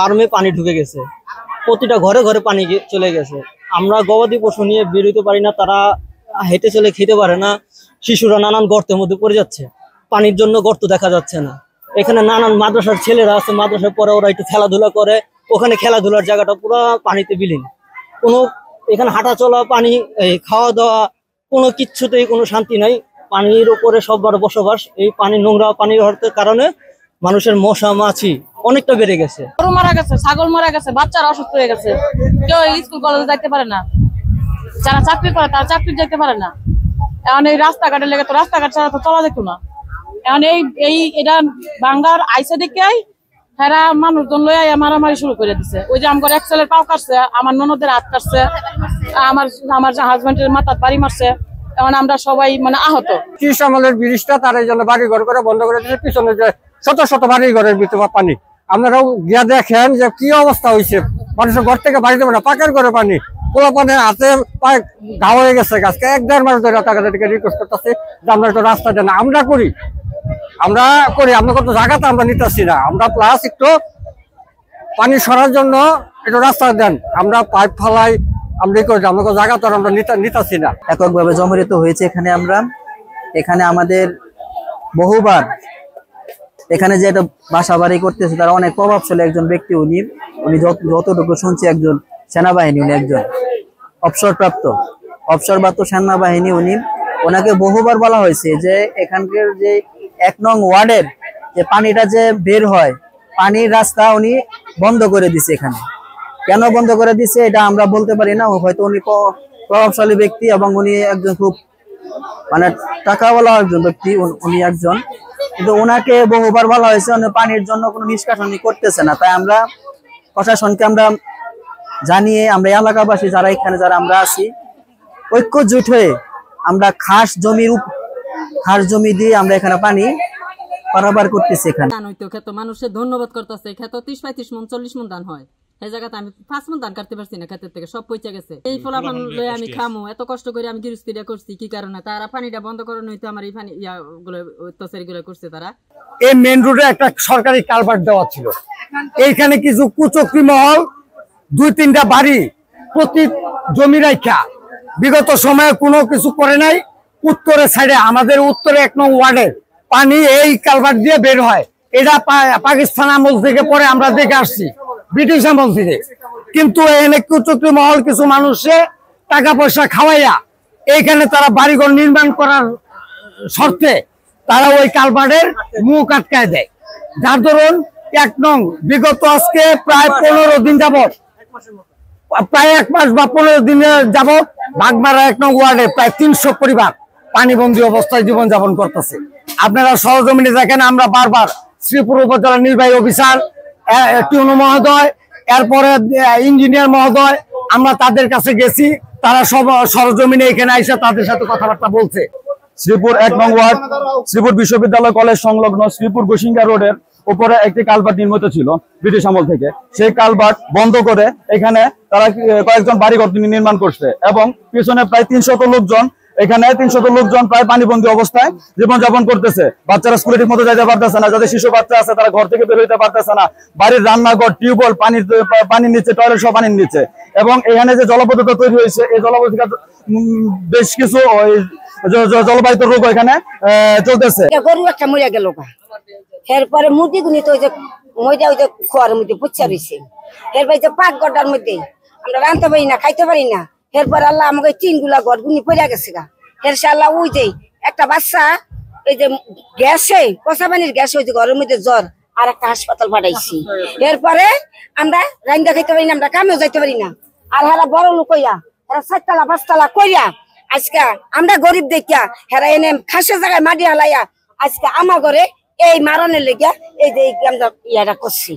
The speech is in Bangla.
ফার্মে পানি ঢুকে গেছে, প্রতিটা ঘরে ঘরে পানি চলে গেছে। আমরা গবাদি পশু নিয়ে বেরোতে পারি না, তারা হেঁটে চলে খেতে পারে না। শিশুরা নানান গর্তের মধ্যে পড়ে যাচ্ছে, পানির জন্য গর্ত দেখা যাচ্ছে না। এখানে নানান মাদ্রাসার ছেলেরা আছে, মাদ্রাসার পরে ওরা একটু খেলাধুলা করে, ওখানে খেলাধুলার জায়গাটা পুরো পানিতে বিলীন। কোনো এখানে হাঁটা চলা, পানি, খাওয়া দাওয়া, কোনো কিচ্ছুতেই কোনো শান্তি নাই। পানির উপরে সবার বসবাস। এই পানি, নোংরা পানির কারণে মানুষের মশা মাছি অনেকটা বেড়ে গেছে। গরু মারা গেছে, ছাগল মারা গেছে, বাচ্চারা অসুস্থ হয়ে গেছে। কেউ স্কুল কলেজে যাইতে পারে না, যারা চাকরি করে তারা চাকরি যেতে পারে না। এখন এই রাস্তাঘাটে লেগে তো রাস্তাঘাট ছাড়া তো চলা যেত না। এখন এটা বাংলার আইসে দিকে হেরা মানুষজন লইয়া মারামারি শুরু করে দিছে। ওই যে আমার এক ছেলের পাও কাটছে, আমার ননদের হাত কাটছে, আমার হাজবেন্ডের মাথার বাড়ি মারছে। এখন আমরা সবাই মানে আহত। ত্রিশ আমলের ব্রিজটা তার এই জন্য বাড়ি ঘর করে বন্ধ করে দিয়েছে, পিছনে যে শত শত বাড়ি ঘরের ভিতরে পানি। আপনারাও গিয়া দেখেন যে কি অবস্থা হয়েছে, মানুষের ঘর থেকে বাড়ি দেবে না, পাকের ঘরে পানি, পোলা পানের হাতে পায়ে ঘা হয়ে গেছে। গাছকে 1-1.5 মাস ধরে তাদেরকে রিকোয়েস্ট করতেছি যে আমরা একটু রাস্তা দেন। আমরা করি আমরা কত জায়গাতে আমরা নিতেছি না। আমরা প্লাস একটু পানি সরার জন্য একটু রাস্তা দেন, আমরা পাইপ ফালাই, আমরা আমাকে জায়গা তো আমরা নিতেছি না। এককভাবে জমরিত হয়েছে এখানে আমাদের বহুবার এখানে যে একটা বাসা বাড়ি করতেছে তারা অনেক প্রভাবশালী একজন ব্যক্তি। উনি যতটুকু শুনছি একজন সেনাবাহিনী, উনি একজন অবসরপ্রাপ্ত সেনাবাহিনী। ওনাকে বহুবার বলা হয়েছে যে এখানকার যে 1 নং ওয়ার্ডের যে পানিটা যে বের হয়, পানির রাস্তা উনি বন্ধ করে দিছে। এখানে কেন বন্ধ করে দিছে এটা আমরা বলতে পারি না। হয়তো উনি প্রভাবশালী ব্যক্তি এবং উনি একজন খুব মানে টাকাওয়ালা একজন ব্যক্তি উনি একজন, কিন্তু ওনাকে বহুবার বলা হয়েছে উনি পানির জন্য কোনো নিষ্কাশনী করতেছে না। তাই আমরা প্রশাসনকে আমরা জানিয়ে, আমরা এলাকাবাসী যারা এখানে আমরা আছি, ঐক্যজোট হয়ে আমরা খাস জমি দিয়ে আমরা এখানে পানি পারাবার করতেছি। এখানে মানুষের ধন্যবাদ করতেছে। ক্ষেত 30-35 মন 40 মন ধান হয়, এই জায়গাতে আমি 5 মন ধান কাটতে পারছি না, ক্ষেতের থেকে সব পচে গেছে। এই ফলাফল লয়ে আমি খামু, এত কষ্ট করে আমি গৃহস্থিরা করছি কি কারণে? তারা পানিটা বন্ধ করে নইতো আমার এই পানি গুলো করছে তারা। এই মেন রোডে একটা সরকারি কালভার্ট দেওয়া ছিল, এইখানে কিছু কুচক্রি মহল 2-3টা বাড়ি প্রতি জমি রাখা বিগত সময়ে কোনো কিছু করে নাই। উত্তরের সাইডে, আমাদের উত্তরে 1 নং ওয়ার্ডের পানি এই কালভার্ট দিয়ে বের হয়। এটা পাকিস্তান আমল থেকে পরে আমরা দেখে আসছি, ব্রিটিশ আমল থেকে। কিন্তু এখানে কুচক্রি মহল কিছু মানুষে টাকা পয়সা খাওয়াইয়া এইখানে তারা বাড়িঘর নির্মাণ করার শর্তে তারা ওই কালভার্টের মুখ আটকায় দেয়। যার ধরুন 1 নং বিগত আজকে প্রায় 15 দিন যাবত, প্রায় 1 মাস বা 15 দিনের যাবত বাগমারা 1 নং ওয়ার্ডে প্রায় 300 পরিবার পানিবন্দী অবস্থায় জীবনযাপন করতেছে। আপনারা সরজমিনে দেখেন, আমরা বারবার শ্রীপুর উপজেলা নির্বাহী অফিসার টিউনো মহোদয়, এরপরে ইঞ্জিনিয়ার মহোদয়, আমরা তাদের কাছে গেছি। তারা সব সরজমিনে এখানে এসে তাদের সাথে কথাবার্তা বলছে। শ্রীপুর 1 নং ওয়ার্ড, শ্রীপুর বিশ্ববিদ্যালয় কলেজ সংলগ্ন শ্রীপুর গোসিঙ্গা রোডের উপরে একটি কালভার্ট নির্মিত ছিল ব্রিটিশ আমল থেকে। সেই কালভার্ট বন্ধ করে এখানে তারা কয়েকজন বাড়িঘর নির্মাণ করছে এবং পিছনে প্রায় 300 লোকজন, এখানে 300 লোকজন প্রায় পানিবন্দী অবস্থায় জীবনযাপন করতেছে। বাচ্চারা স্কুলে ঠিক মতো যাইতে পারতেছে না, যাদের শিশু বাচ্চা আছে তারা ঘর থেকে বের হইতে পারতেছে না। বাড়ির রান্নাঘর, টিউবওয়েল পানির নিচে, টয়লেট সব পানির নিচে। এবং এখানে যে জলপথটা তৈরি হয়েছে, এই জলপথিকা বেশ কিছু জলবাহিত রোগ এখানে চলতেছে। গরু একটা মরে গেল, এরপরে মুদি গুনি তো ওই যে ময়দা ওই যে খোয়ার মধ্যে পুচ্ছা রয়েছে। এরপরে যে পাক গড্ডার মধ্যে আমরা রাঁধতে পারি না, খাইতে পারি না। এরপর আল্লাহ আমাকে 3গুলা ঘর গুনি পড়ে গেছে গা। আল্লাহ ওই যে একটা বাচ্চা ওই যে গ্যাসে, পচা পানির গ্যাসে ওই যে ঘরের মধ্যে জ্বর, আর একটা হাসপাতাল পাঠাইছি। এরপরে আমরা রান্না খাইতে পারি না, আমরা কামেও যাইতে পারি না। আর হেরা বড় লোক হইয়া, হেরা 4তলা 5তলা কইয়া আজকে আমরা গরিব দেখিয়া হেরা এনে খাসের জায়গায় মাটি হালাইয়া আজকে আমার ঘরে এই মারণের লেগে এই যে আমরা ইয়াটা করছি।